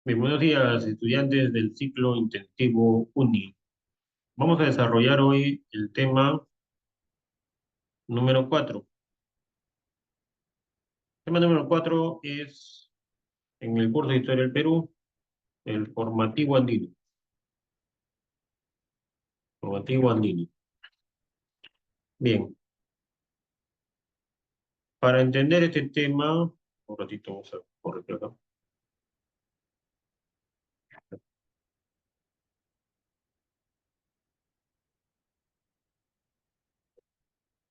Bien, buenos días, estudiantes del ciclo intensivo UNI. Vamos a desarrollar hoy el tema número 4. El tema número 4 es, en el curso de Historia del Perú, el formativo andino. Formativo andino. Bien, para entender este tema, un ratito vamos a corregir acá.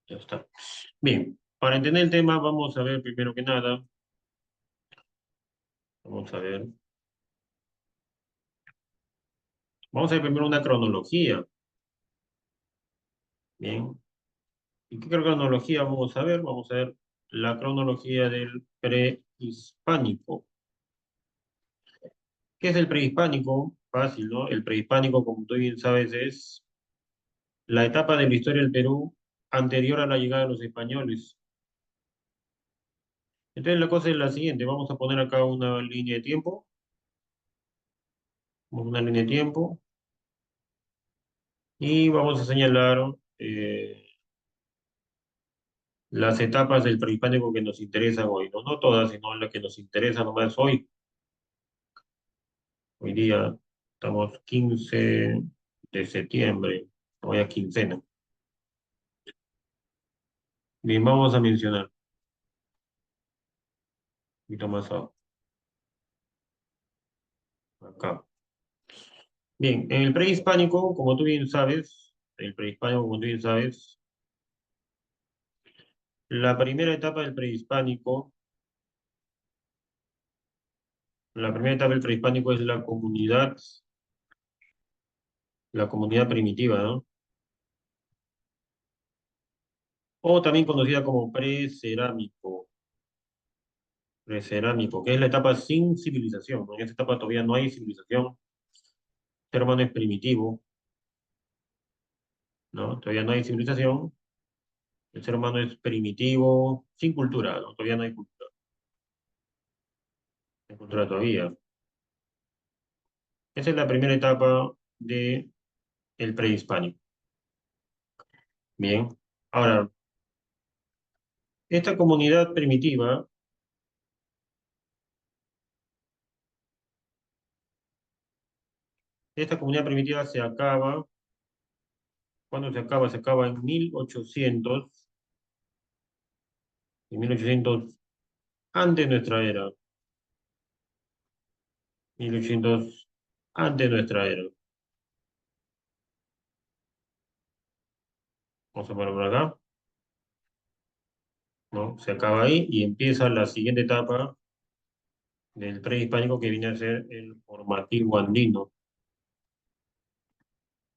Ya está. Bien, para entender el tema vamos a ver primero que nada, vamos a ver, vamos a ver primero una cronología. Bien, ¿y qué cronología vamos a ver? Vamos a ver la cronología del prehispánico. ¿Qué es el prehispánico? Fácil, ¿no? El prehispánico, como tú bien sabes, es la etapa de la historia del Perú anterior a la llegada de los españoles. Entonces la cosa es la siguiente, vamos a poner acá una línea de tiempo, una línea de tiempo, y vamos a señalar las etapas del prehispánico que nos interesan hoy, ¿no? No todas, sino las que nos interesan nomás hoy. Hoy día estamos 15 de septiembre, hoy a quincena. Bien, vamos a mencionar un poquito más acá. Bien, en el prehispánico, como tú bien sabes, la primera etapa del prehispánico, la primera etapa del prehispánico es la comunidad primitiva, ¿no? O también conocida como precerámico, que es la etapa sin civilización, ¿no? En esta etapa todavía no hay civilización, el ser humano es primitivo, ¿no? Todavía no hay civilización, el ser humano es primitivo, sin cultura, ¿no? Todavía no hay cultura, no hay cultura todavía. Esa es la primera etapa de el prehispánico. Bien. Ahora, esta comunidad primitiva, esta comunidad primitiva se acaba, ¿cuándo se acaba? Se acaba en 1800 antes de nuestra era, 1800 antes de nuestra era. Vamos a poner por acá, ¿no? Se acaba ahí y empieza la siguiente etapa del prehispánico que viene a ser el formativo andino.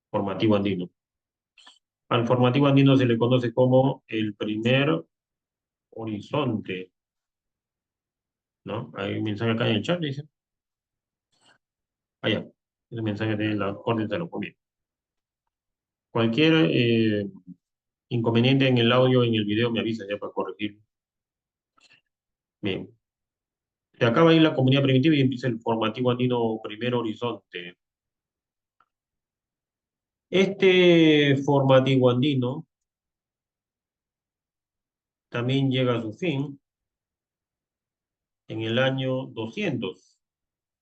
Formativo andino. Al formativo andino se le conoce como el primer horizonte, ¿no? Hay un mensaje acá en el chat, dice. Allá. El mensaje de la orden de lo comí. Cualquier inconveniente en el audio, en el video, me avisa ya para corregir. Bien. Se acaba ahí la comunidad primitiva y empieza el formativo andino primer horizonte. Este formativo andino también llega a su fin en el año 200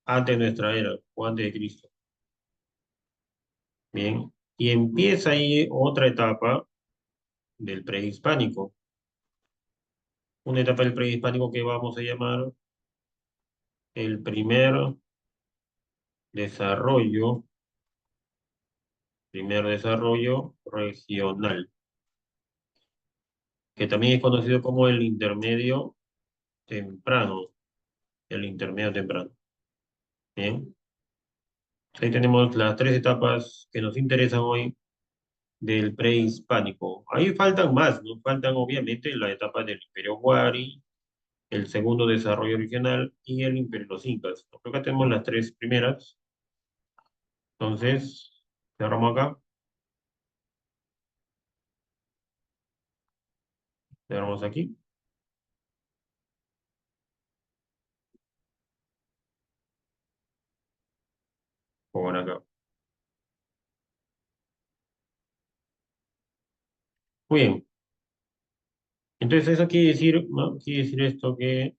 antes de nuestra era, o antes de Cristo. Bien. Y empieza ahí otra etapa del prehispánico. Una etapa del prehispánico que vamos a llamar el desarrollo, primer desarrollo regional, que también es conocido como el intermedio temprano, el intermedio temprano. Bien, ahí tenemos las tres etapas que nos interesan hoy del prehispánico. Ahí faltan más, ¿no? Faltan obviamente la etapa del Imperio Huari, el segundo desarrollo regional y el Imperio de los Incas. Creo que tenemos las tres primeras. Entonces, cerramos acá, cerramos aquí. por acá. Muy bien. Entonces eso quiere decir, ¿no? Quiere decir esto que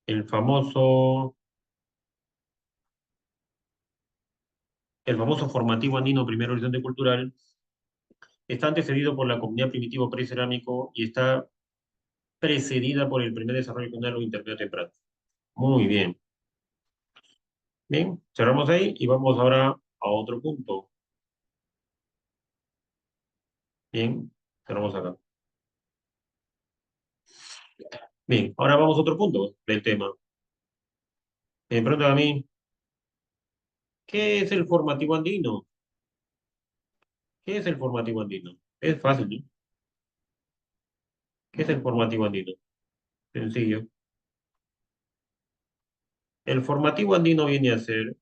el famoso, el famoso formativo andino Primer Horizonte Cultural está antecedido por la comunidad primitivo precerámico y está precedida por el primer desarrollo regional o intermedio temprano. Muy bien. Bien, cerramos ahí y vamos ahora a otro punto. Bien, cerramos acá. Bien, ahora vamos a otro punto del tema. Me preguntan a mí, ¿qué es el formativo andino? ¿Qué es el formativo andino? Es fácil, ¿no? ¿Qué es el formativo andino? Sencillo. El formativo andino viene a ser,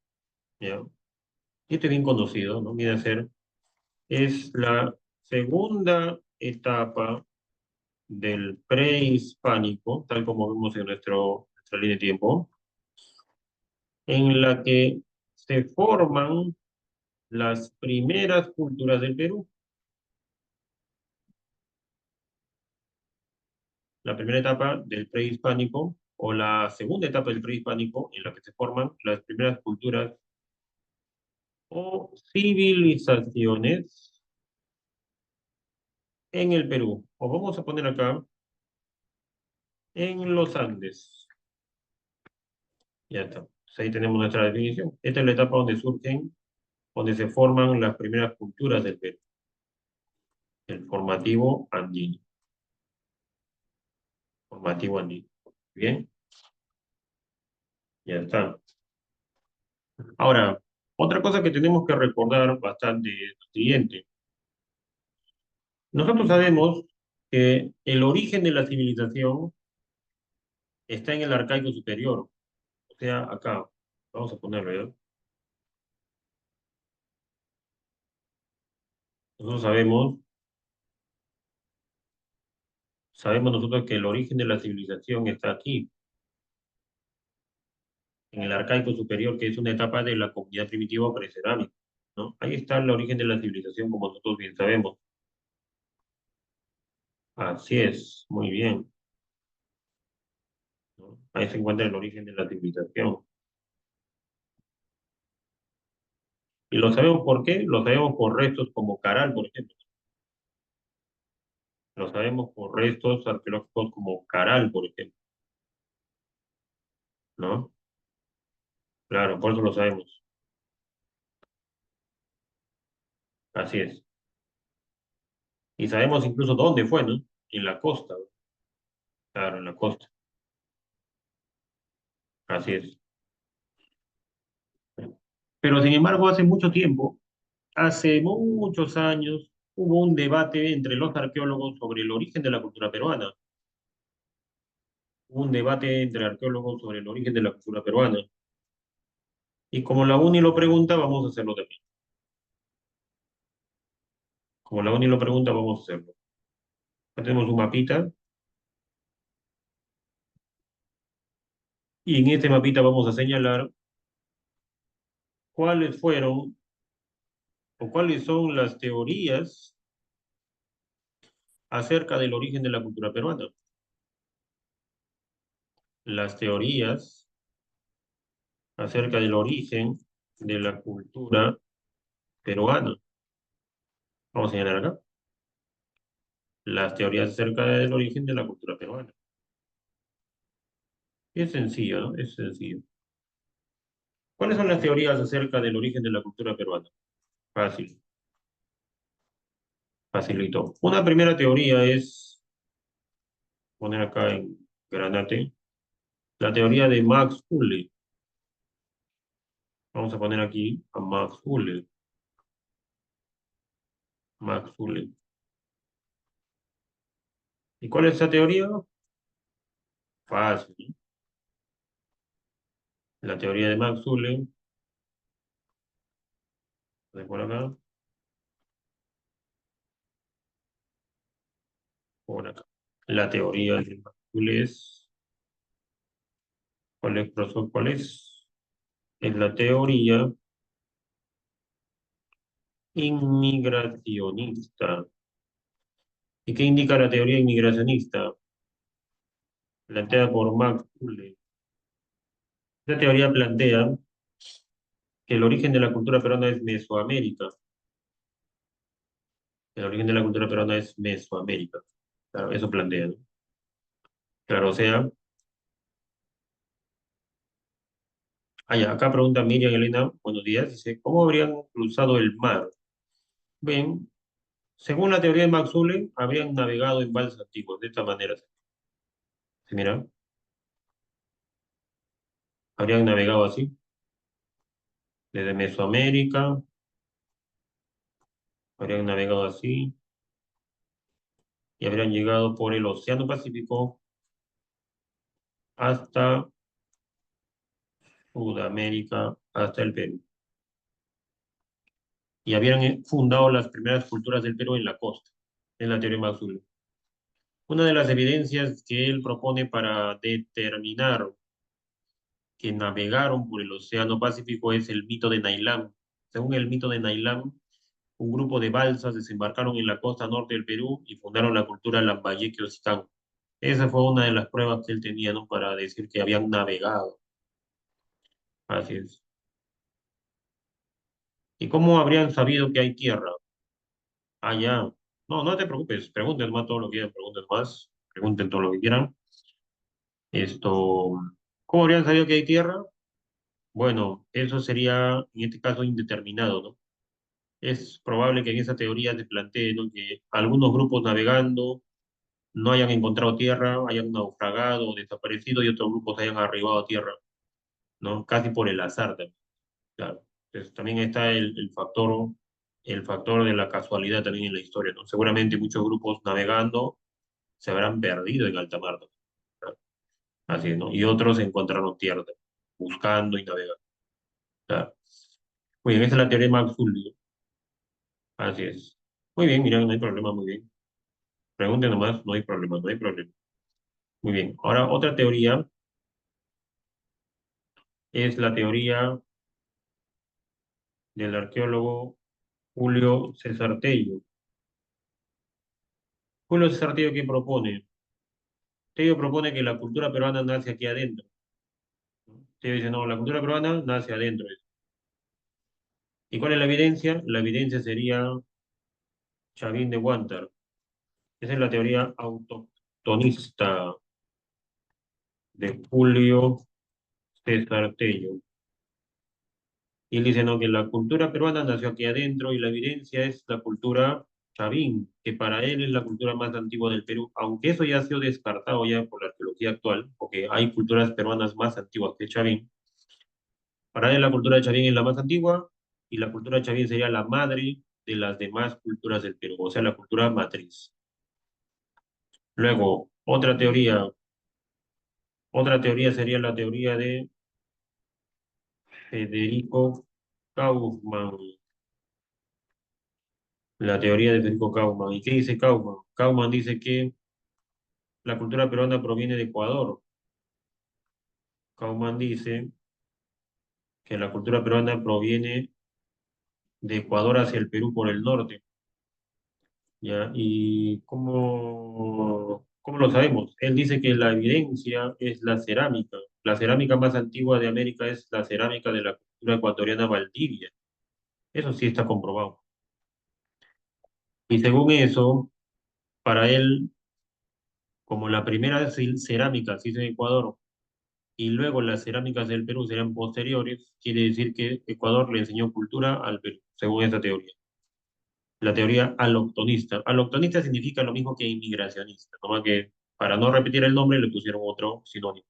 ¿ya? Y este es bien conocido, ¿no? Viene a ser, es la segunda etapa del prehispánico, tal como vemos en nuestra línea de tiempo, en la que se forman las primeras culturas del Perú. La primera etapa del prehispánico o la segunda etapa del prehispánico en la que se forman las primeras culturas o civilizaciones en el Perú. O vamos a poner acá en los Andes. Ya está. Pues ahí tenemos nuestra definición. Esta es la etapa donde surgen, donde se forman las primeras culturas del Perú. El formativo andino. Formativo andino. Bien, ya está. Ahora, otra cosa que tenemos que recordar bastante es lo siguiente. Nosotros sabemos que el origen de la civilización está en el arcaico superior, o sea, acá. Vamos a ponerlo, ¿ya? Nosotros sabemos nosotros que el origen de la civilización está aquí, en el arcaico superior, que es una etapa de la comunidad primitiva precerámica, ¿no? Ahí está el origen de la civilización, como nosotros bien sabemos. Así es, muy bien, ¿no? Ahí se encuentra el origen de la civilización. ¿Y lo sabemos por qué? Lo sabemos por restos como Caral, por ejemplo. Lo sabemos por restos arqueológicos como Caral, por ejemplo, ¿no? Claro, por eso lo sabemos. Así es. Y sabemos incluso dónde fue, ¿no? En la costa, ¿no? Claro, en la costa. Así es. Pero sin embargo, hace muchos años, hubo un debate entre los arqueólogos sobre el origen de la cultura peruana. Hubo un debate entre arqueólogos sobre el origen de la cultura peruana. Y como la UNI lo pregunta, vamos a hacerlo también. Como la UNI lo pregunta, vamos a hacerlo. Acá tenemos un mapita y en este mapita vamos a señalar cuáles fueron o cuáles son las teorías acerca del origen de la cultura peruana. Las teorías acerca del origen de la cultura peruana. Vamos a señalar acá. Las teorías acerca del origen de la cultura peruana. Es sencillo, ¿no? Es sencillo. ¿Cuáles son las teorías acerca del origen de la cultura peruana? Fácil, facilito. Una primera teoría es, poner acá en granate, la teoría de Max Ulle. Vamos a poner aquí a Max Ulle. Max Ulle. ¿Y cuál es esa teoría? Fácil, ¿no? La teoría de Max Ulle, por acá, por acá. La teoría de Max Ulle es, ¿cuál es, profesor? ¿Cuál es? es la teoría inmigracionista. ¿Y qué indica la teoría inmigracionista? Planteada por Max Ulle. Esta teoría plantea que el origen de la cultura peruana es Mesoamérica. El origen de la cultura peruana es Mesoamérica. Claro, eso plantea, ¿no? Claro, o sea, acá pregunta Miriam Elena, buenos días, dice, ¿cómo habrían cruzado el mar? Ven, según la teoría de Max Ulle, habrían navegado en balsas antiguas, de esta manera. ¿Sí, mira? Habrían navegado así, desde Mesoamérica, habrían navegado así, y habrían llegado por el Océano Pacífico hasta Sudamérica, hasta el Perú. Y habían fundado las primeras culturas del Perú en la costa, en la teoría de Max Ulle. Una de las evidencias que él propone para determinar que navegaron por el Océano Pacífico es el mito de Nailán. Según el mito de Nailán, un grupo de balsas desembarcaron en la costa norte del Perú y fundaron la cultura Lambayeque-Ocitán. Esa fue una de las pruebas que él tenía, ¿no? Para decir que habían navegado. Así es. ¿Y cómo habrían sabido que hay tierra? Ah, ya. No, no te preocupes. Pregunten más todo lo que quieran, pregunten más. Pregunten todo lo que quieran. Esto, ¿cómo habrían sabido que hay tierra? Bueno, eso sería, en este caso, indeterminado, ¿no? Es probable que en esa teoría se plantee, ¿no? Que algunos grupos navegando no hayan encontrado tierra, hayan naufragado o desaparecido y otros grupos hayan arribado a tierra, ¿no? Casi por el azar también, claro. Entonces, también está el factor de la casualidad también en la historia, ¿no? Seguramente muchos grupos navegando se habrán perdido en alta mar, ¿no? Claro. Así es, ¿no? Y otros encontraron tierra, buscando y navegando. Claro. Muy bien, esa es la teoría de Maxwell. Así es. Muy bien, mira, no hay problema, muy bien. Pregunten nomás, no hay problema, no hay problema. Muy bien. Ahora, otra teoría es la teoría del arqueólogo Julio César Tello. Julio César Tello, ¿qué propone? Tello propone que la cultura peruana nace aquí adentro, ¿no? Tello dice, no, la cultura peruana nace adentro. ¿Y cuál es la evidencia? La evidencia sería Chavín de Guantar. Esa es la teoría autoctonista de Julio César Tello. Y él dice, no, que la cultura peruana nació aquí adentro y la evidencia es la cultura chavín, que para él es la cultura más antigua del Perú, aunque eso ya ha sido descartado ya por la arqueología actual, porque hay culturas peruanas más antiguas que chavín. Para él la cultura de chavín es la más antigua y la cultura de chavín sería la madre de las demás culturas del Perú, o sea, la cultura matriz. Luego, otra teoría sería la teoría de Federico Kauffman. La teoría de Federico Kauffman. ¿Y qué dice Kauffman? Kauffman dice que la cultura peruana proviene de Ecuador. Kauffman dice que la cultura peruana proviene de Ecuador hacia el Perú por el norte. ¿Ya? ¿Y cómo lo sabemos? Él dice que la evidencia es la cerámica. La cerámica más antigua de América es la cerámica de la cultura ecuatoriana Valdivia. Eso sí está comprobado. Y según eso, para él, como la primera cerámica se hizo en Ecuador, y luego las cerámicas del Perú serán posteriores, quiere decir que Ecuador le enseñó cultura al Perú, según esta teoría. La teoría aloctonista. Aloctonista significa lo mismo que inmigracionista, nomás que para no repetir el nombre le pusieron otro sinónimo.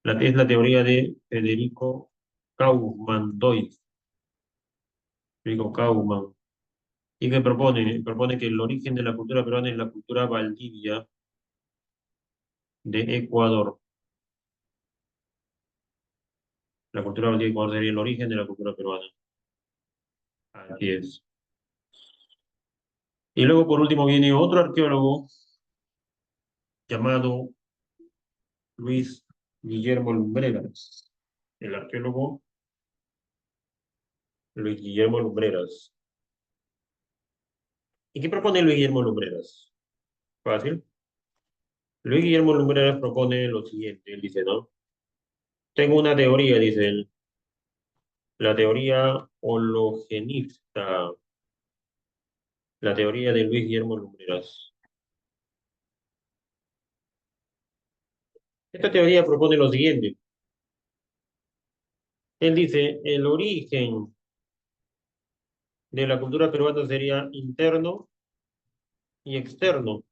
Es la teoría de Federico Kauffman-Doig. Federico Kauffman. ¿Y qué propone? Propone que el origen de la cultura peruana es la cultura valdivia de Ecuador. La cultura valdivia de Ecuador sería el origen de la cultura peruana. Así es. Y luego, por último, viene otro arqueólogo llamado Luis Guillermo Lumbreras. el arqueólogo Luis Guillermo Lumbreras. ¿Y qué propone Luis Guillermo Lumbreras? Fácil. Luis Guillermo Lumbreras propone lo siguiente, él dice, ¿no? Tengo una teoría, dice él, la teoría hologenista, la teoría de Luis Guillermo Lumbreras. Esta teoría propone lo siguiente. Él dice, el origen de la cultura peruana sería interno y externo.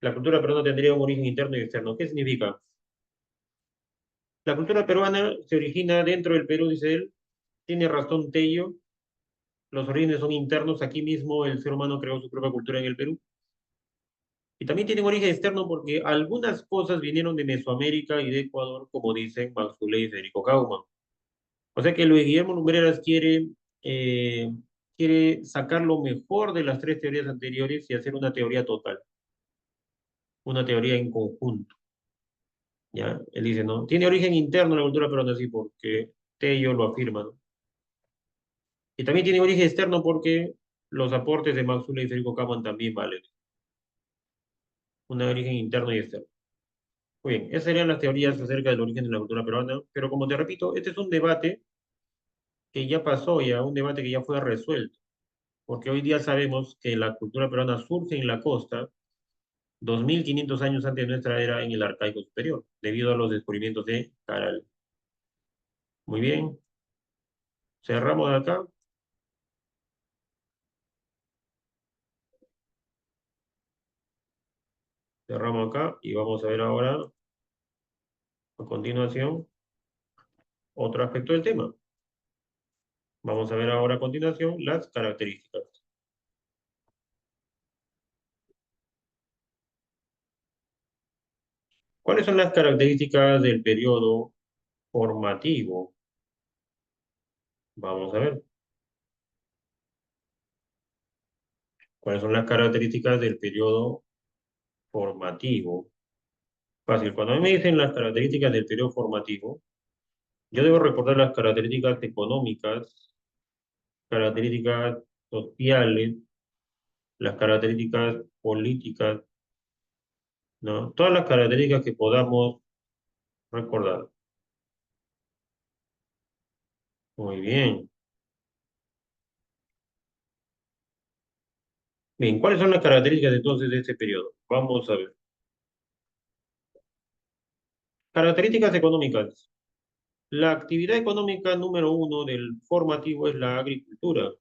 La cultura peruana tendría un origen interno y externo. ¿Qué significa? La cultura peruana se origina dentro del Perú, dice él. Tiene razón Tello. Los orígenes son internos. Aquí mismo el ser humano creó su propia cultura en el Perú. Y también tiene un origen externo porque algunas cosas vinieron de Mesoamérica y de Ecuador, como dicen Max Zuley y Federico Kauman. O sea que Luis Guillermo Lumbreras quiere sacar lo mejor de las tres teorías anteriores y hacer una teoría total, una teoría en conjunto. ¿Ya? Él dice, ¿no? Tiene origen interno la cultura peruana, sí, porque Tello lo afirma, ¿no? Y también tiene origen externo porque los aportes de Max Zuley y Federico Kauman también valen. Un origen interno y externo. Muy bien, esas serían las teorías acerca del origen de la cultura peruana, pero como te repito, este es un debate que ya pasó, ya un debate que ya fue resuelto, porque hoy día sabemos que la cultura peruana surge en la costa 2500 años antes de nuestra era en el Arcaico Superior, debido a los descubrimientos de Caral. Muy bien, cerramos acá, cerramos acá y vamos a ver ahora, a continuación, otro aspecto del tema. Vamos a ver ahora a continuación las características. ¿Cuáles son las características del periodo formativo? Vamos a ver. ¿Cuáles son las características del periodo formativo? Fácil, cuando a mí me dicen las características del periodo formativo, yo debo recordar las características económicas, características sociales, las características políticas, ¿no? Todas las características que podamos recordar. Muy bien. Bien, ¿cuáles son las características entonces de este periodo? Vamos a ver. Características económicas. La actividad económica número uno del formativo es la agricultura.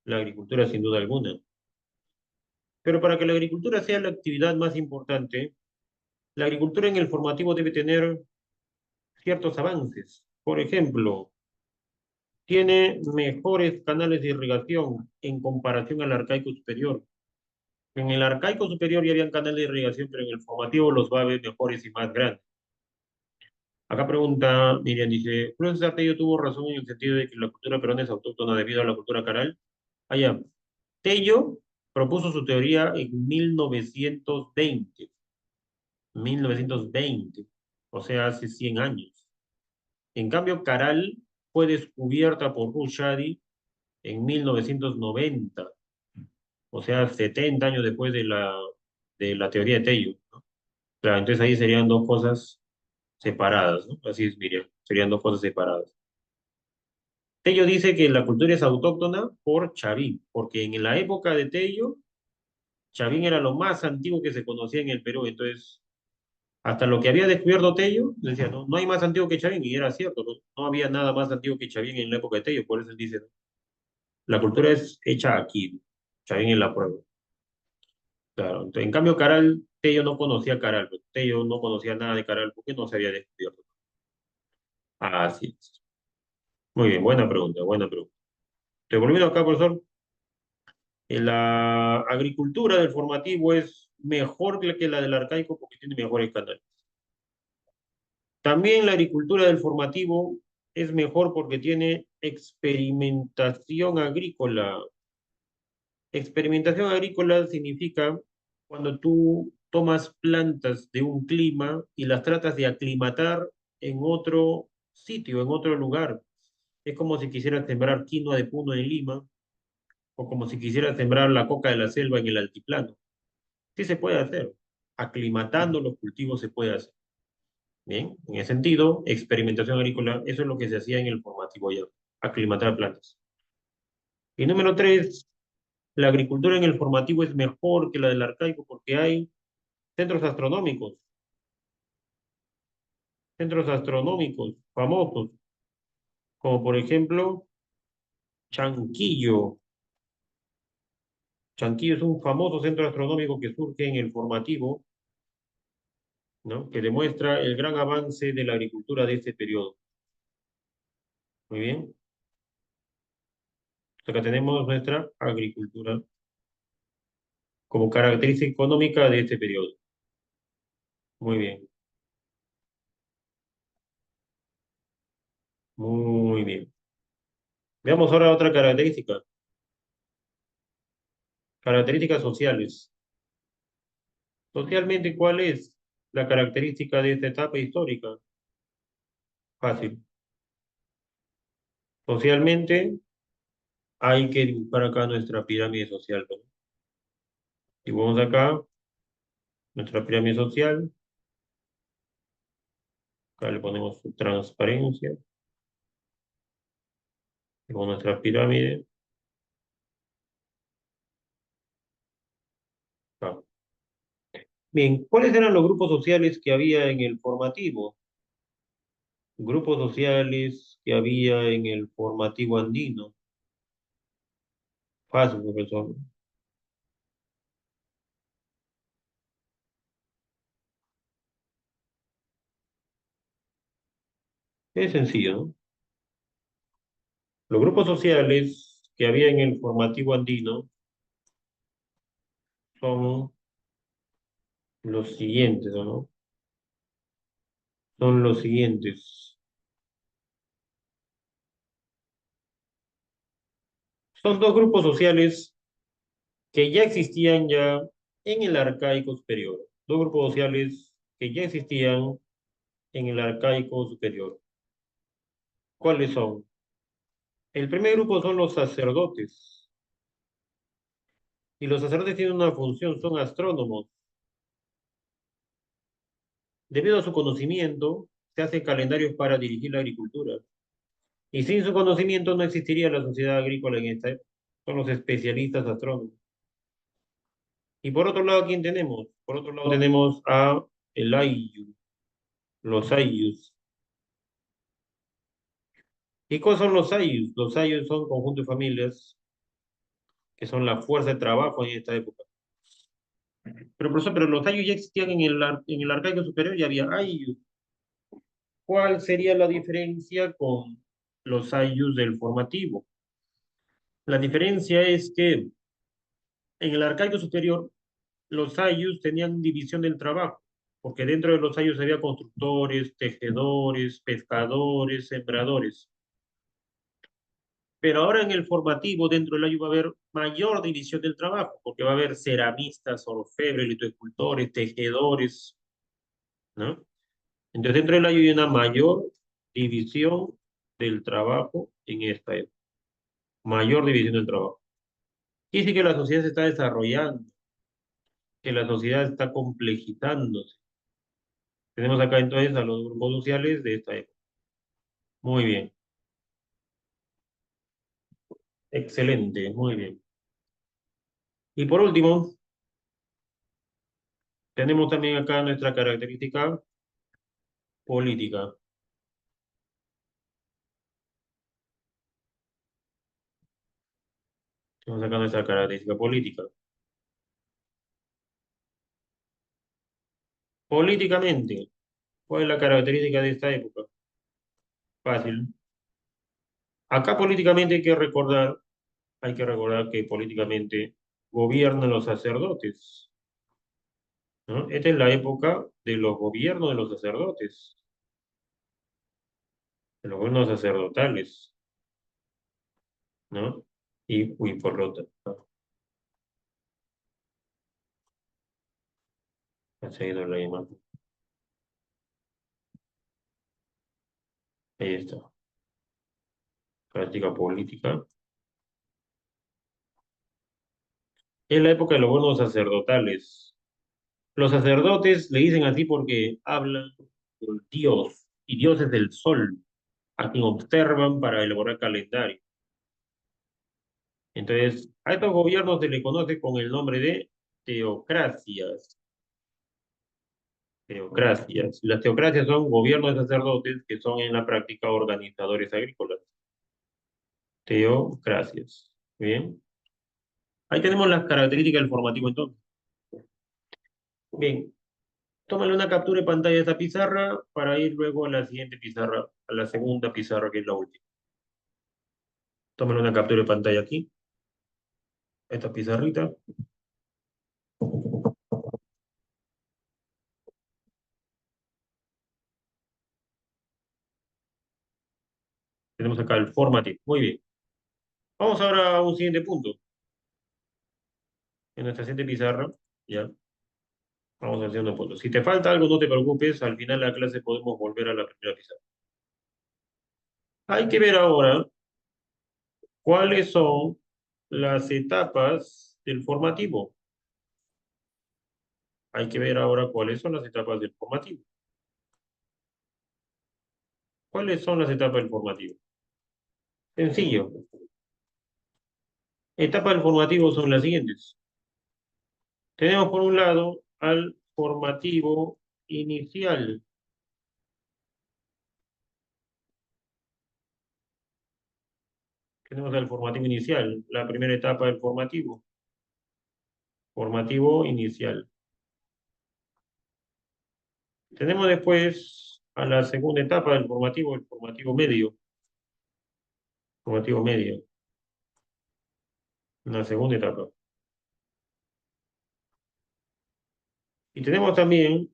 La agricultura sin duda alguna. Pero para que la agricultura sea la actividad más importante, la agricultura en el formativo debe tener ciertos avances. Por ejemplo, tiene mejores canales de irrigación en comparación al arcaico superior. En el arcaico superior ya habían canales de irrigación, pero en el formativo los va a haber mejores y más grandes. Acá pregunta Miriam, dice, ¿Julio César Tello tuvo razón en el sentido de que la cultura peruana es autóctona debido a la cultura caral? Allá, Tello propuso su teoría en 1920, o sea, hace 100 años. En cambio, Caral fue descubierta por Rushdie en 1990, o sea, 70 años después de la teoría de Tello, ¿no? Claro, entonces ahí serían dos cosas separadas, ¿no? Así es, Miriam, serían dos cosas separadas. Tello dice que la cultura es autóctona por Chavín, porque en la época de Tello, Chavín era lo más antiguo que se conocía en el Perú, entonces hasta lo que había descubierto Tello, decía, no, no hay más antiguo que Chavín, y era cierto, no, no había nada más antiguo que Chavín en la época de Tello, por eso él dice, ¿no? La cultura es hecha aquí, Chavín en la prueba. Claro, entonces, en cambio Caral, Tello no conocía a Caral, pues, Tello no conocía nada de Caral porque no se había descubierto. Así es. Muy bien, buena pregunta, buena pregunta. Te volviendo acá, profesor, la agricultura del formativo es mejor que la del arcaico porque tiene mejores canales. También la agricultura del formativo es mejor porque tiene experimentación agrícola. Experimentación agrícola significa cuando tú tomas plantas de un clima y las tratas de aclimatar en otro sitio, en otro lugar. Es como si quisieras sembrar quinoa de Puno en Lima o como si quisieras sembrar la coca de la selva en el altiplano. Sí se puede hacer. Aclimatando los cultivos se puede hacer. Bien, en ese sentido, experimentación agrícola, eso es lo que se hacía en el formativo ya, aclimatar plantas. Y número tres, la agricultura en el formativo es mejor que la del arcaico porque hay centros astronómicos famosos, como por ejemplo Chanquillo. Chanquillo es un famoso centro astronómico que surge en el formativo, ¿no? Que demuestra el gran avance de la agricultura de este periodo. Muy bien. Acá tenemos nuestra agricultura como característica económica de este periodo. Muy bien, muy bien. Veamos ahora otra característica. Características sociales. Socialmente, ¿cuál es la característica de esta etapa histórica? Fácil. Socialmente, hay que dibujar acá nuestra pirámide social, ¿no? Dibujamos acá nuestra pirámide social. Acá le ponemos su transparencia. Dibujamos nuestra pirámide. Acá. Bien, ¿cuáles eran los grupos sociales que había en el formativo? Grupos sociales que había en el formativo andino. Fácil, profesor. Es sencillo, ¿no? Los grupos sociales que había en el formativo andino son los siguientes, ¿no? Son los siguientes. Son dos grupos sociales que ya existían ya en el arcaico superior. Dos grupos sociales que ya existían en el arcaico superior. ¿Cuáles son? El primer grupo son los sacerdotes. Y los sacerdotes tienen una función, son astrónomos. Debido a su conocimiento, se hacen calendarios para dirigir la agricultura. Y sin su conocimiento no existiría la sociedad agrícola en esta época. Son los especialistas astrónomos. Y por otro lado, ¿quién tenemos? Por otro lado tenemos a el Ayu, los Ayus. ¿Y cuáles son los Ayus? Los Ayus son conjuntos de familias que son la fuerza de trabajo en esta época. Pero, profesor, pero los Ayus ya existían en el arcaico superior, ya había Ayus. ¿Cuál sería la diferencia con los Ayus del formativo? La diferencia es que en el arcaico superior los ayllus tenían división del trabajo, porque dentro de los ayllus había constructores, tejedores, pescadores, sembradores. Pero ahora en el formativo, dentro del ayllu va a haber mayor división del trabajo, porque va a haber ceramistas, orfebres, litoescultores, tejedores, ¿no? Entonces dentro del ayllu hay una mayor división del trabajo en esta época, mayor división del trabajo. Quiere decir que la sociedad se está desarrollando, que la sociedad está complejizándose. Tenemos acá entonces a los grupos sociales de esta época. Muy bien, excelente, muy bien. Y por último, tenemos también acá nuestra característica política. Tenemos acá nuestra característica política. Políticamente, ¿cuál es la característica de esta época? Fácil. Acá políticamente hay que recordar que políticamente gobiernan los sacerdotes, ¿no? Esta es la época de los gobiernos de los sacerdotes, de los gobiernos sacerdotales, ¿no? Y por lo tanto, ha seguido la imagen. Ahí está. Práctica política. Es la época de los bonos sacerdotales. Los sacerdotes le dicen así porque hablan del Dios y Dios es del sol, a quien observan para elaborar calendario. Entonces, a estos gobiernos se le conoce con el nombre de teocracias. Teocracias. Las teocracias son gobiernos de sacerdotes que son en la práctica organizadores agrícolas. Teocracias. Bien. Ahí tenemos las características del formativo entonces. Bien. Tómale una captura de pantalla de esta pizarra para ir luego a la siguiente pizarra, a la segunda pizarra que es la última. Tómale una captura de pantalla aquí, esta pizarrita. Tenemos acá el formativo. Muy bien. Vamos ahora a un siguiente punto. En nuestra siguiente pizarra, ya, vamos al segundo punto. Si te falta algo, no te preocupes. Al final de la clase podemos volver a la primera pizarra. Hay que ver ahora cuáles son las etapas del formativo. Hay que ver ahora cuáles son las etapas del formativo. ¿Cuáles son las etapas del formativo? Sencillo. Etapas del formativo son las siguientes. Tenemos por un lado al formativo inicial. Tenemos al formativo inicial, la primera etapa del formativo. Formativo inicial. Tenemos después a la segunda etapa del formativo, el formativo medio. Formativo medio. Una segunda etapa. Y tenemos también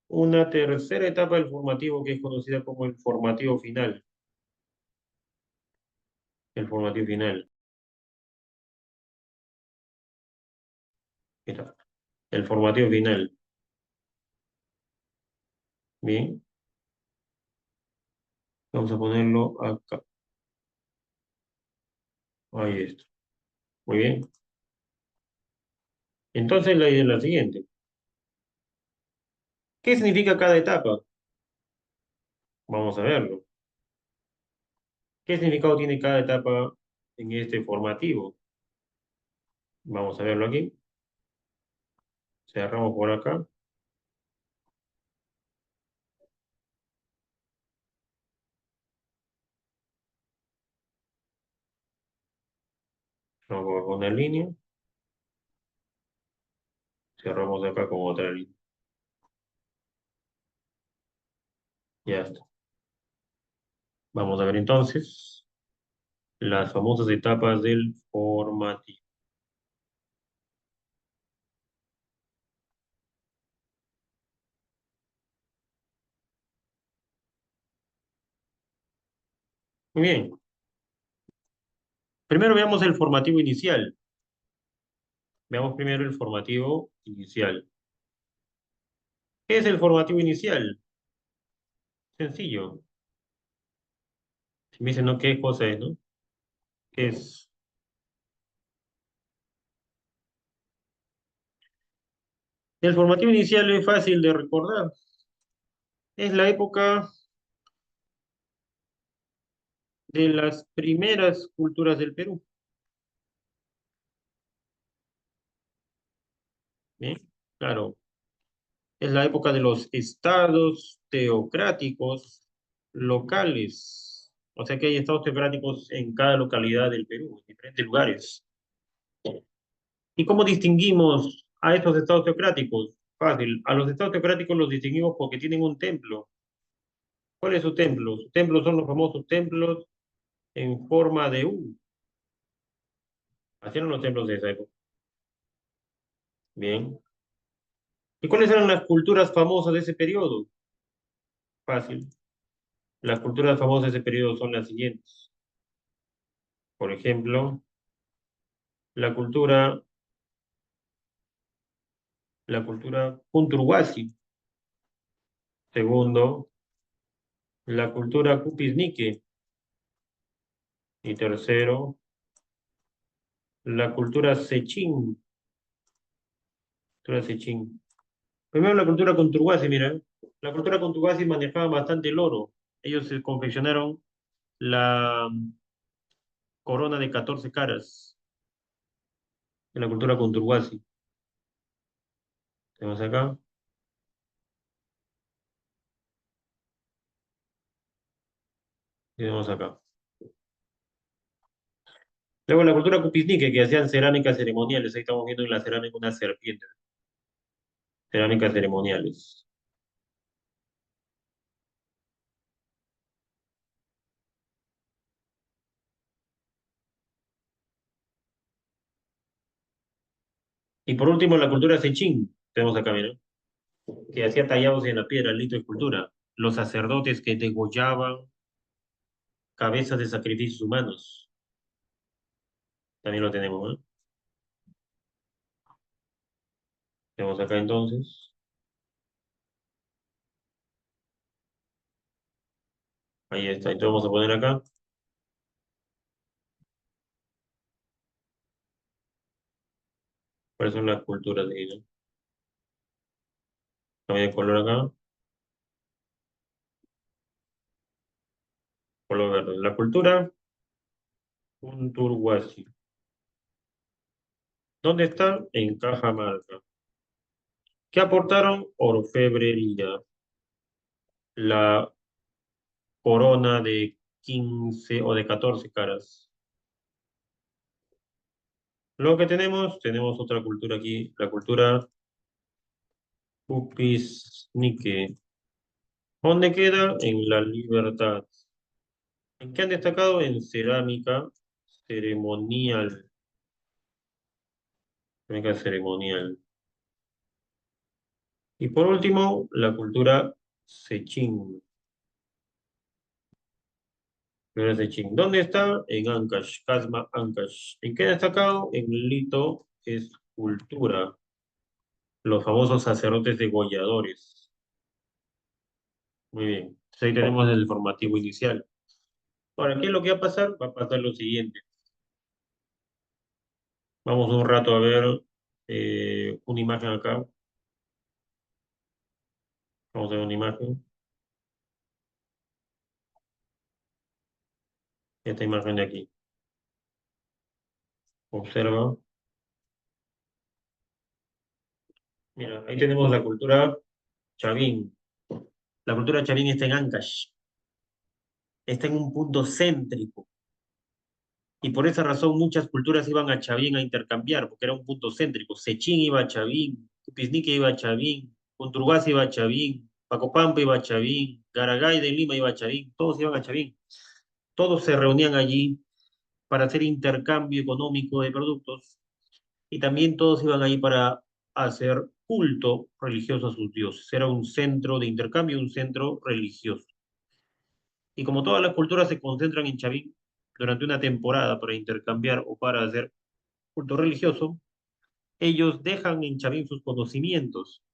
una tercera etapa del formativo que es conocida como el formativo final. El formativo final. Mira, el formativo final. Bien, vamos a ponerlo acá. Ahí está. Muy bien. Entonces la idea es la siguiente. ¿Qué significa cada etapa? Vamos a verlo. ¿Qué significado tiene cada etapa en este formativo? Vamos a verlo aquí. Cerramos por acá. Vamos con una línea. Cerramos acá con otra línea. Ya está. Vamos a ver entonces las famosas etapas del formativo. Muy bien. Primero veamos el formativo inicial. Veamos primero el formativo inicial. ¿Qué es el formativo inicial? Sencillo. Si me dicen, ¿no? ¿Qué cosa es, no? ¿Qué es? El formativo inicial es fácil de recordar. Es la época de las primeras culturas del Perú. ¿Bien? Claro, es la época de los estados teocráticos locales. O sea que hay estados teocráticos en cada localidad del Perú, en diferentes lugares. ¿Y cómo distinguimos a estos estados teocráticos? Fácil, a los estados teocráticos los distinguimos porque tienen un templo. ¿Cuál es su templo? Sus templos son los famosos templos en forma de U. Así eran los templos de esa época. Bien. ¿Y cuáles eran las culturas famosas de ese periodo? Fácil. Las culturas famosas de ese periodo son las siguientes. Por ejemplo, la cultura, la cultura Punturhuasi. Segundo, La cultura Cupisnique. Y tercero, la cultura Sechín. Cultura Sechín. Primero la cultura Conturhuasi, mira. La cultura Conturhuasi manejaba bastante el oro. Ellos se confeccionaron la corona de 14 caras de la cultura Conturhuasi. Tenemos acá, tenemos acá. Luego la cultura Cupisnique, que hacían cerámicas ceremoniales. Ahí estamos viendo en la cerámica una serpiente. Cerámicas ceremoniales. Y por último, la cultura Sechín. Tenemos acá, mira, que hacía tallados en la piedra, el de escultura. Los sacerdotes que degollaban cabezas de sacrificios humanos. También lo tenemos, ¿no? Tenemos acá entonces. Ahí está. Entonces vamos a poner acá. ¿Cuáles son las culturas de ahí, no? Cambia de color acá. Color verde. La cultura Punturhuasi. ¿Dónde está? En Cajamarca. ¿Qué aportaron? Orfebrería. La corona de 15 o de 14 caras. Luego que tenemos otra cultura aquí, la cultura Upisnique. ¿Dónde queda? En La Libertad. ¿En qué han destacado? En cerámica ceremonial. Cerámica ceremonial. Y por último, la cultura Sechín. Cultura Sechín. ¿Dónde está? En Ancash, Casma Ancash. ¿En qué han destacado? En Lito Escultura. Los famosos sacerdotes degolladores. Muy bien. Entonces ahí tenemos el formativo inicial. Ahora, ¿qué es lo que va a pasar? Va a pasar lo siguiente. Vamos un rato a ver una imagen acá. Vamos a ver una imagen. Esta imagen de aquí. Observa. Mira, ahí tenemos la cultura Chavín. La cultura Chavín está en Ancash. Está en un punto céntrico. Y por esa razón muchas culturas iban a Chavín a intercambiar, porque era un punto céntrico. Sechín iba a Chavín, Tupisnique iba a Chavín, Conturhuasi iba a Chavín, Pacopampa iba a Chavín, Garagay de Lima iba a Chavín, todos iban a Chavín. Todos se reunían allí para hacer intercambio económico de productos y también todos iban allí para hacer culto religioso a sus dioses. Era un centro de intercambio, un centro religioso. Y como todas las culturas se concentran en Chavín durante una temporada para intercambiar o para hacer culto religioso, ellos dejan en Chavín sus conocimientos,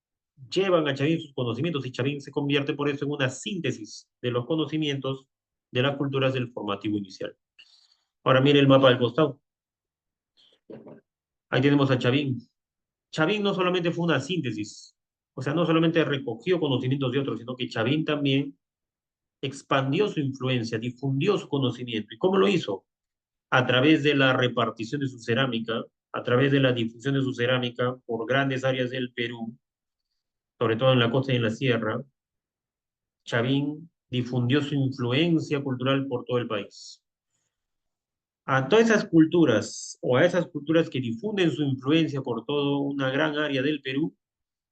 llevan a Chavín sus conocimientos y Chavín se convierte por eso en una síntesis de los conocimientos de las culturas del formativo inicial. Ahora mire el mapa del costado. Ahí tenemos a Chavín. Chavín no solamente fue una síntesis, o sea, no solamente recogió conocimientos de otros, sino que Chavín también expandió su influencia, difundió su conocimiento. ¿Y cómo lo hizo? A través de la repartición de su cerámica, a través de la difusión de su cerámica por grandes áreas del Perú, sobre todo en la costa y en la sierra. Chavín difundió su influencia cultural por todo el país. A todas esas culturas o a esas culturas que difunden su influencia por toda una gran área del Perú,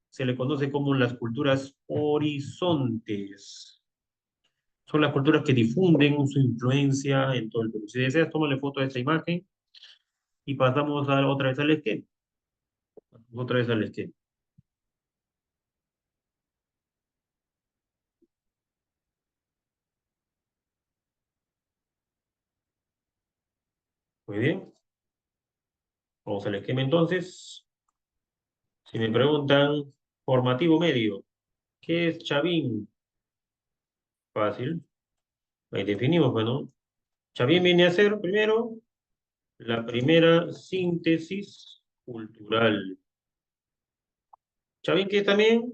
se le conoce como las culturas horizontes. Son las culturas que difunden su influencia en todo el Perú. Si deseas, tómale foto a esta imagen y pasamos otra vez al esquema. Otra vez al esquema. Muy bien. Vamos al esquema entonces. Si me preguntan, formativo medio, ¿qué es Chavín? Fácil. Ahí definimos, bueno. Chavín viene a ser, primero, la primera síntesis cultural. Chavín, ¿qué es también?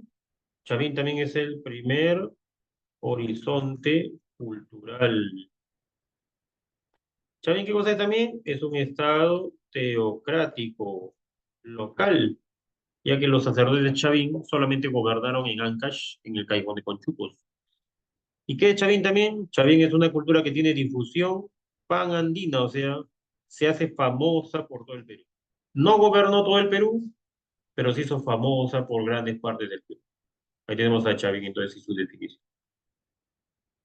Chavín también es el primer horizonte cultural. ¿Saben qué cosa es también? Es un estado teocrático local, ya que los sacerdotes de Chavín solamente gobernaron en Ancash, en el Caibo de Conchucos. ¿Y qué es Chavín también? Chavín es una cultura que tiene difusión pan-andina, o sea, se hace famosa por todo el Perú. No gobernó todo el Perú, pero se hizo famosa por grandes partes del Perú. Ahí tenemos a Chavín entonces y su definición.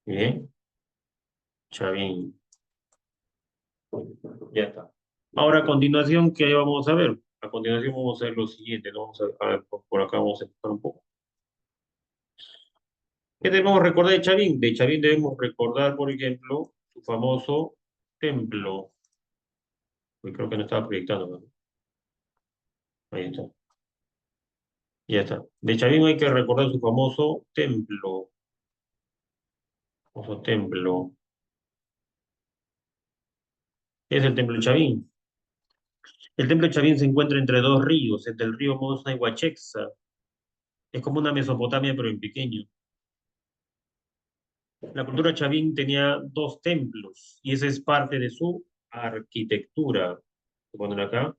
Bien, Chavín. Ya está. Ahora, a continuación, ¿qué vamos a ver? A continuación vamos a ver lo siguiente, ¿no? Vamos a ver, por acá vamos a empezar un poco. ¿Qué debemos recordar de Chavín? De Chavín debemos recordar, por ejemplo, su famoso templo. Uy, creo que no estaba proyectando, ¿no? Ahí está. Ya está. De Chavín hay que recordar su famoso templo. Famoso templo. ¿Qué es el templo de Chavín? El templo de Chavín se encuentra entre dos ríos, entre el río Mosna y Huachexa. Es como una Mesopotamia, pero en pequeño. La cultura chavín tenía dos templos y esa es parte de su arquitectura. Lo ponen acá,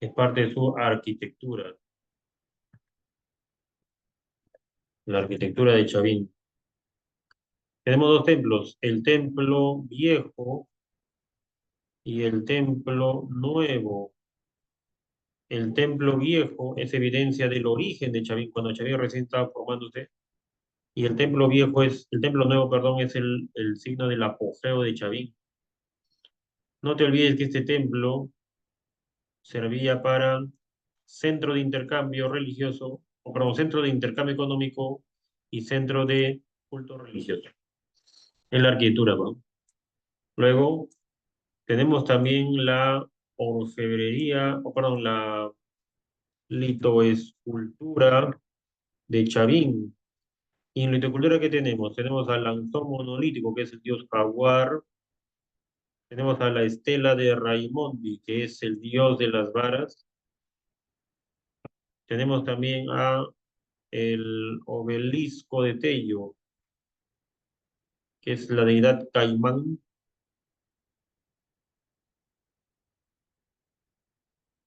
es parte de su arquitectura, la arquitectura de Chavín. Tenemos dos templos, el templo viejo y el templo nuevo. El templo viejo es evidencia del origen de Chavín, cuando Chavín recién estaba formándose, y el templo viejo es, el templo nuevo, perdón, es el signo del apogeo de Chavín. No te olvides que este templo servía para centro de intercambio religioso, o perdón, centro de intercambio económico y centro de culto religioso. En la arquitectura, ¿no? Luego tenemos también la orfebrería, o perdón, la litoescultura de Chavín. Y en litoescultura, ¿qué tenemos? Tenemos al lanzón monolítico, que es el dios jaguar. Tenemos a la estela de Raimondi, que es el dios de las varas. Tenemos también a el obelisco de Tello, que es la deidad Caimán,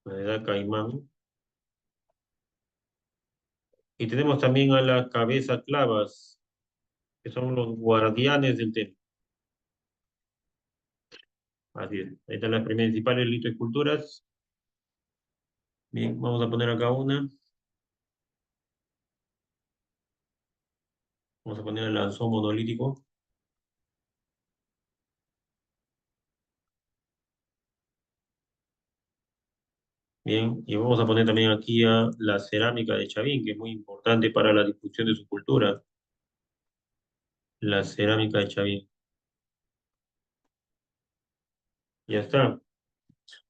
la deidad Caimán. Y tenemos también a la cabeza clavas, que son los guardianes del templo. Así es. Ahí están las principales litoesculturas. Bien, vamos a poner acá una. Vamos a poner el lanzón monolítico. Bien, y vamos a poner también aquí a la cerámica de Chavín, que es muy importante para la difusión de su cultura. La cerámica de Chavín. Ya está.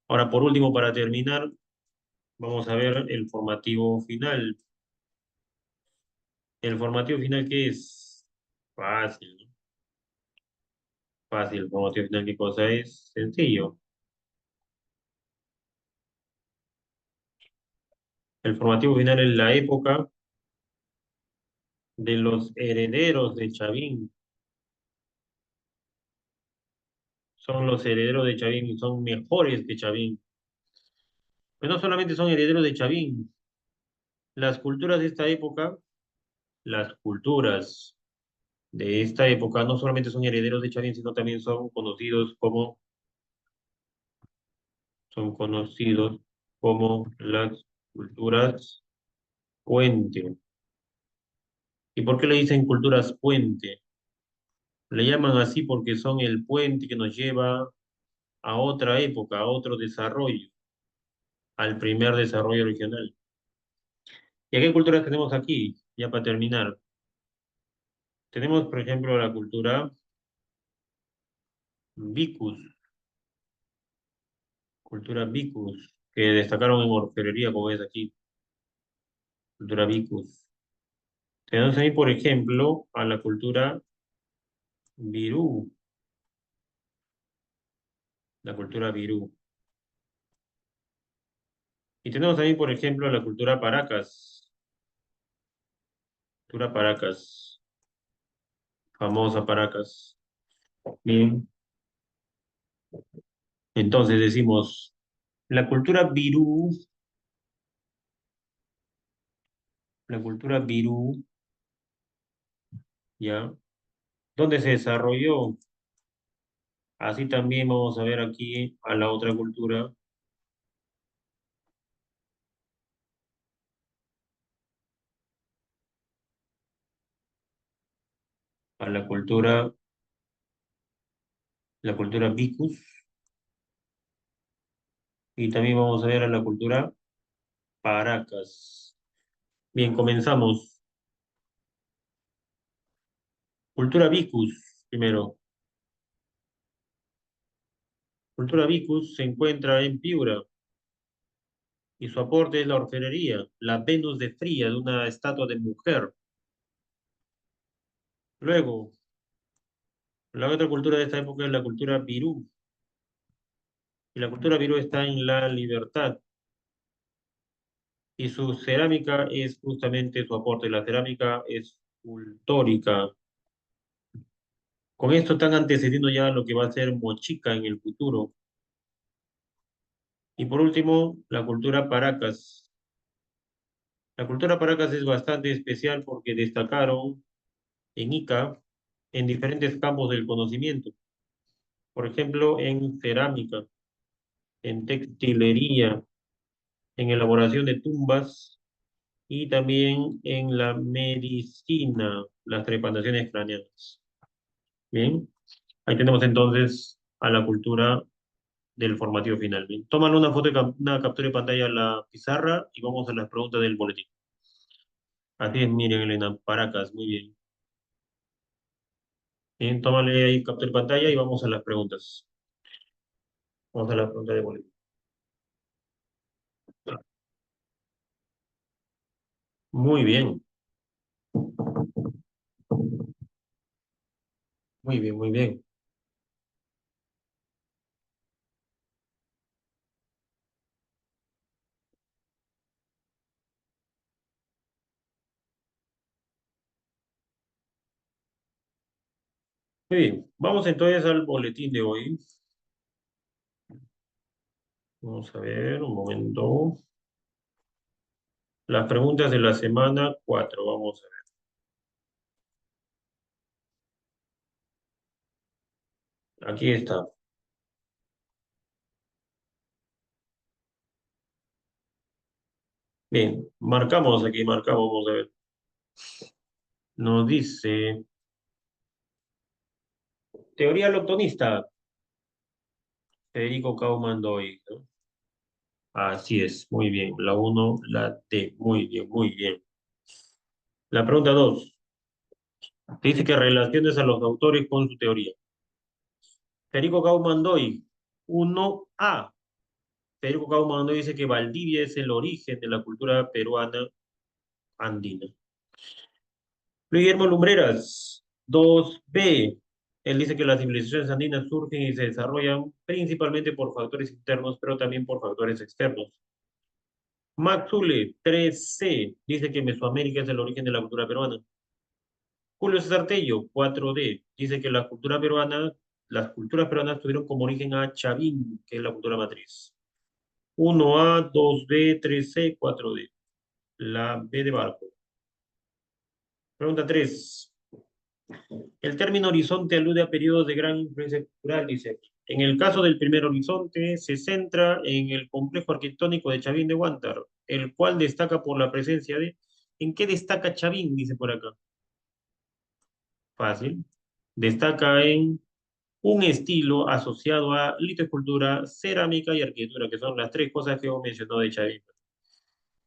Ahora, por último, para terminar, vamos a ver el formativo final. ¿El formativo final qué es? Fácil, ¿no? Fácil. El formativo final, ¿qué cosa es? Sencillo. El formativo final es la época de los herederos de Chavín. Son los herederos de Chavín y son mejores que Chavín. Pero no solamente son herederos de Chavín. Las culturas de esta época, las culturas de esta época no solamente son herederos de Chavín, sino también son conocidos como las culturas puente. ¿Y por qué le dicen culturas puente? Le llaman así porque son el puente que nos lleva a otra época, a otro desarrollo, al primer desarrollo regional. ¿Y a qué culturas tenemos aquí? Ya para terminar. Tenemos, por ejemplo, la cultura Vicus, cultura Vicus, que destacaron en orfebrería, como ves aquí, cultura Vicus. Tenemos ahí, por ejemplo, a la cultura Virú, la cultura Virú. Y tenemos también, por ejemplo, la cultura Paracas. Cultura Paracas, famosa Paracas. Bien, entonces decimos, la cultura Virú, la cultura Virú, ¿ya? ¿Dónde se desarrolló? Así también vamos a ver aquí a la otra cultura, a la cultura Vicus, y también vamos a ver a la cultura Paracas. Bien, comenzamos. Cultura Vicus, primero. Cultura Vicus se encuentra en Piura y su aporte es la orfebrería, la Venus de Fría de una estatua de mujer. Luego, la otra cultura de esta época es la cultura Virú, y la cultura Virú está en La Libertad, y su cerámica es justamente su aporte. La cerámica escultórica. Con esto están antecediendo ya lo que va a ser Mochica en el futuro. Y por último, la cultura Paracas. La cultura Paracas es bastante especial porque destacaron en Ica en diferentes campos del conocimiento. Por ejemplo, en cerámica, en textilería, en elaboración de tumbas y también en la medicina, las trepandaciones craneanas. Bien, ahí tenemos entonces a la cultura del formativo final. Bien, tómale una foto, una captura de pantalla a la pizarra y vamos a las preguntas del boletín. Así es, miren, Elena, Paracas, muy bien. Bien, tómale ahí captura de pantalla y vamos a las preguntas. Vamos a las preguntas del boletín. Muy bien, muy bien, muy bien. Muy bien, vamos entonces al boletín de hoy. Vamos a ver, un momento. Las preguntas de la semana 4. Vamos a ver. Aquí está. Bien, marcamos aquí, marcamos, vamos a ver. Nos dice, teoría loctonista, Federico Kaumann Doig, ¿no? Así es, muy bien. La uno, la T, muy bien, muy bien. La pregunta 2. Dice que relaciones a los autores con su teoría. Federico Kaumann Doig, 1A. Federico Kaumann Doig dice que Valdivia es el origen de la cultura peruana andina. Guillermo Lumbreras, 2B. Él dice que las civilizaciones andinas surgen y se desarrollan principalmente por factores internos, pero también por factores externos. Max Zule, 3C, dice que Mesoamérica es el origen de la cultura peruana. Julio César Tello, 4D, dice que las culturas peruanas tuvieron como origen a Chavín, que es la cultura matriz. 1A, 2B, 3C, 4D. La B de barco. Pregunta 3. El término horizonte alude a periodos de gran influencia cultural, dice aquí. En el caso del primer horizonte, se centra en el complejo arquitectónico de Chavín de Huántar, el cual destaca por la presencia de... ¿En qué destaca Chavín? Dice por acá. Fácil. Destaca en un estilo asociado a litoscultura, cerámica y arquitectura, que son las tres cosas que hemos mencionado de Chavín.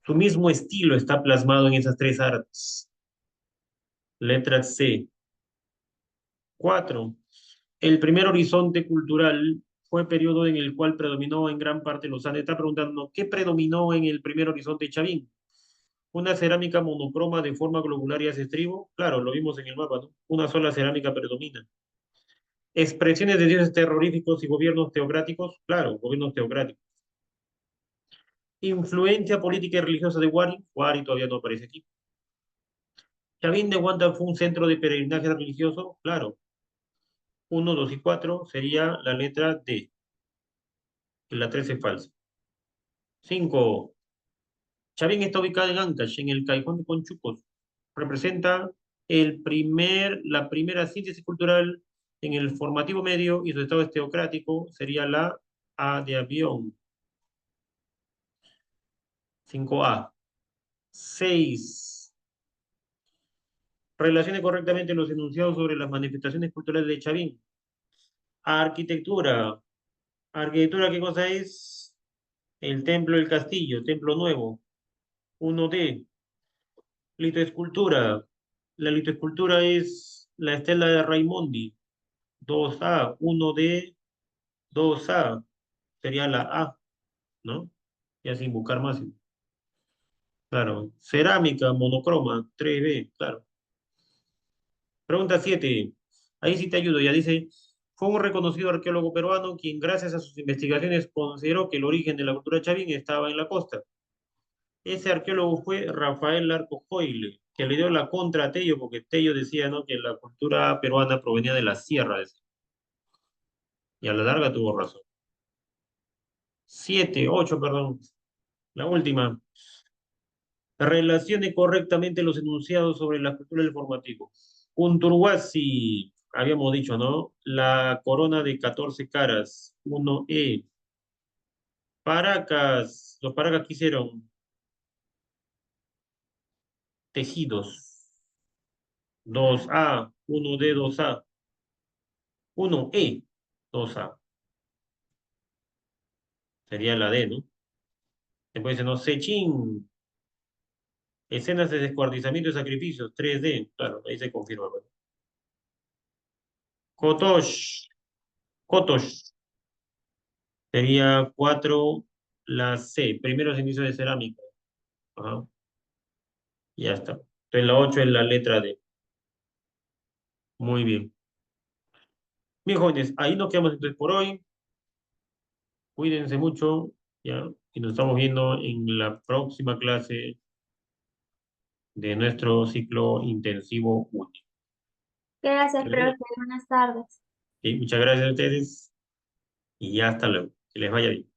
Su mismo estilo está plasmado en esas tres artes. Letra C. 4. El primer horizonte cultural fue periodo en el cual predominó en gran parte los Andes. Está preguntando, ¿qué predominó en el primer horizonte Chavín? Una cerámica monocroma de forma globular y hace estribo. Claro, lo vimos en el mapa, ¿no? Una sola cerámica predomina. Expresiones de dioses terroríficos y gobiernos teocráticos, claro, gobiernos teocráticos. Influencia política y religiosa de Wari, Wari todavía no aparece aquí. Chavín de Guanta fue un centro de peregrinaje religioso, claro. 1, 2 y 4 sería la letra D, que la 3 es falsa. 5. Chavín está ubicada en Ancash, en el Callejón de Conchucos. Representa la primera síntesis cultural en el formativo medio y su estado es teocrático, sería la A de avión. 5A. 6. Relacione correctamente los enunciados sobre las manifestaciones culturales de Chavín. Arquitectura. Arquitectura, ¿qué cosa es? El templo del castillo, templo nuevo. 1D. Litoescultura. La litoescultura es la estela de Raimondi. 2A. 1D. 2A. Sería la A, ¿no? Ya sin buscar más. Claro. Cerámica, monocroma. 3B, claro. Pregunta 7. Ahí sí te ayudo. Ya dice, fue un reconocido arqueólogo peruano quien gracias a sus investigaciones consideró que el origen de la cultura chavín estaba en la costa. Ese arqueólogo fue Rafael Larco Coyle, que le dio la contra a Tello, porque Tello decía, ¿no?, que la cultura peruana provenía de la sierra, decía. Y a la larga tuvo razón. 7, 8, perdón. La última. Relacione correctamente los enunciados sobre la cultura del formativo. Kunturwasi, habíamos dicho, ¿no? La corona de 14 caras, 1E. Paracas, los Paracas que hicieron tejidos, 2A, 1D, 2A, 1E, 2A, sería la D, ¿no? Después dice, no, Sechín, escenas de descuartizamiento y sacrificios, 3D, claro, ahí se confirma, ¿no? Kotosh, Kotosh, sería 4, la C, primeros inicios de cerámica. Ajá, ya está. Entonces la 8 es la letra D. Muy bien. Bien, jóvenes, ahí nos quedamos entonces por hoy. Cuídense mucho, ¿ya? Y nos estamos viendo en la próxima clase de nuestro ciclo intensivo 1. Gracias, profe. Buenas tardes. Muchas gracias a ustedes y ya hasta luego. Que les vaya bien.